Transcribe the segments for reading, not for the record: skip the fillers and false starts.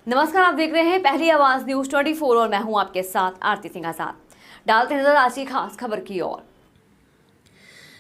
नमस्कार, आप देख रहे हैं पहली आवाज न्यूज 24 और मैं हूं आपके साथ आरती सिंह आजाद। डालते नजर आज की खास खबर की ओर।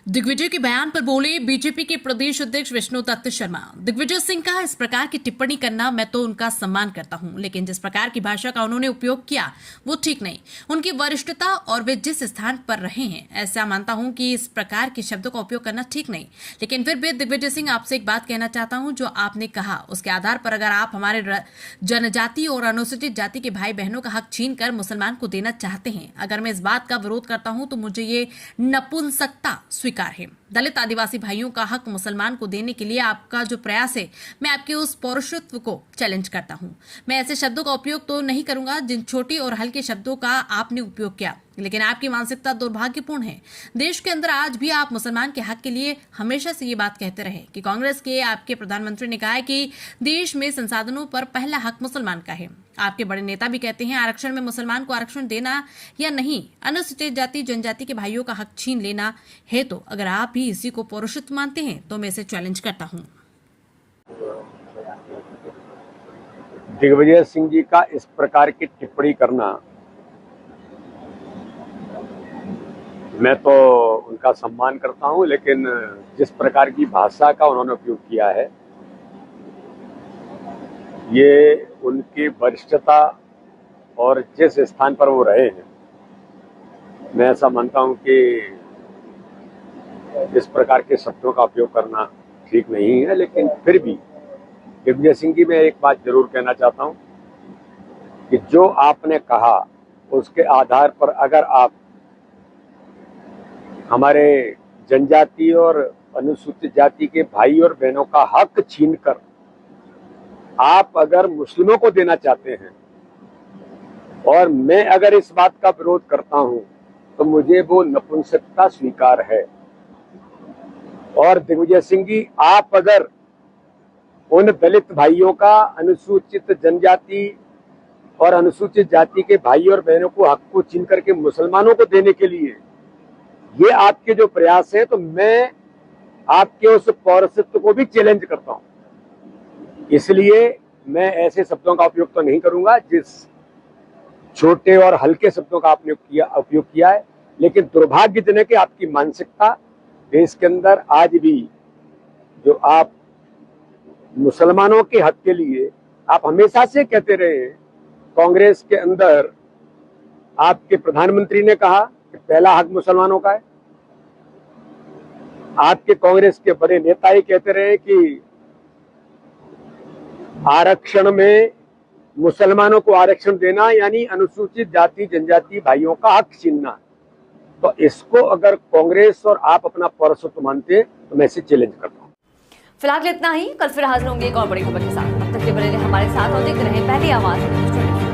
दिग्विजय के बयान पर बोले बीजेपी के प्रदेश अध्यक्ष विष्णु दत्त शर्मा। दिग्विजय सिंह का इस प्रकार की टिप्पणी करना मैं तो उनका सम्मान करता हूं, लेकिन जिस प्रकार की भाषा का उन्होंने उपयोग किया वो ठीक नहीं। उनकी वरिष्ठता और वे जिस स्थान पर रहे हैं, ऐसा मानता हूं कि इस प्रकार के शब्दों का उपयोग करना ठीक नहीं। लेकिन फिर भी दिग्विजय सिंह, आपसे एक बात कहना चाहता हूं। जो आपने कहा उसके आधार पर अगर आप हमारे जनजाति और अनुसूचित जाति के भाई बहनों का हक छीन कर मुसलमान को देना चाहते हैं, अगर मैं इस बात का विरोध करता हूं तो मुझे ये नपुंसकता स्वीकार है। दलित आदिवासी भाइयों का हक मुसलमान को देने के लिए आपका जो प्रयास है, मैं आपके उस पौरुषत्व को चैलेंज करता हूं। मैं ऐसे शब्दों का उपयोग तो नहीं करूंगा जिन छोटे और हल्के शब्दों का आपने उपयोग किया, लेकिन आपकी मानसिकता दुर्भाग्यपूर्ण है। देश के अंदर आज भी आप मुसलमान के हक के लिए हमेशा से ये बात कहते रहे कि कांग्रेस के आपके प्रधानमंत्री ने कहा है कि देश में संसाधनों पर पहला हक मुसलमान का है। आपके बड़े नेता भी कहते हैं आरक्षण में मुसलमान को आरक्षण देना या नहीं, अनुसूचित जाति जनजाति के भाइयों का हक छीन लेना है। तो अगर आप भी इसी को पौरुषत्व मानते हैं तो मैं इसे चैलेंज करता हूं। दिग्विजय सिंह जी का इस प्रकार की टिप्पणी करना मैं तो उनका सम्मान करता हूं, लेकिन जिस प्रकार की भाषा का उन्होंने उपयोग किया है, ये उनकी वरिष्ठता और जिस स्थान पर वो रहे हैं, मैं ऐसा मानता हूं कि इस प्रकार के शब्दों का उपयोग करना ठीक नहीं है। लेकिन फिर भी दिग्विजय सिंह जी, मैं एक बात जरूर कहना चाहता हूं कि जो आपने कहा उसके आधार पर अगर आप हमारे जनजाति और अनुसूचित जाति के भाई और बहनों का हक छीनकर आप अगर मुस्लिमों को देना चाहते हैं और मैं अगर इस बात का विरोध करता हूं तो मुझे वो नपुंसकता स्वीकार है। और दिग्विजय सिंह जी, आप अगर उन दलित भाइयों का, अनुसूचित जनजाति और अनुसूचित जाति के भाई और बहनों को हक को छीन करके मुसलमानों को देने के लिए ये आपके जो प्रयास है, तो मैं आपके उस पौरुषत्व को भी चैलेंज करता हूं। इसलिए मैं ऐसे शब्दों का उपयोग तो नहीं करूंगा जिस छोटे और हल्के शब्दों का आपने उपयोग किया है। लेकिन दुर्भाग्यजनक है आपकी मानसिकता। देश के अंदर आज भी जो आप मुसलमानों के हक के लिए आप हमेशा से कहते रहे हैं, कांग्रेस के अंदर आपके प्रधानमंत्री ने कहा कि पहला हक मुसलमानों का है। आपके कांग्रेस के बड़े नेता ही कहते रहे कि आरक्षण में मुसलमानों को आरक्षण देना यानी अनुसूचित जाति जनजाति भाइयों का हक छीनना। तो इसको अगर कांग्रेस और आप अपना पौरुषत्व मानते तो मैं इसे चैलेंज करता हूं। फिलहाल इतना ही, कल फिर हाजिर होंगे एक और बड़ी खबर के साथ। तब तक के लिए बने रहिए हमारे साथ और देखते रहें पहली आवाज न्यूज 24।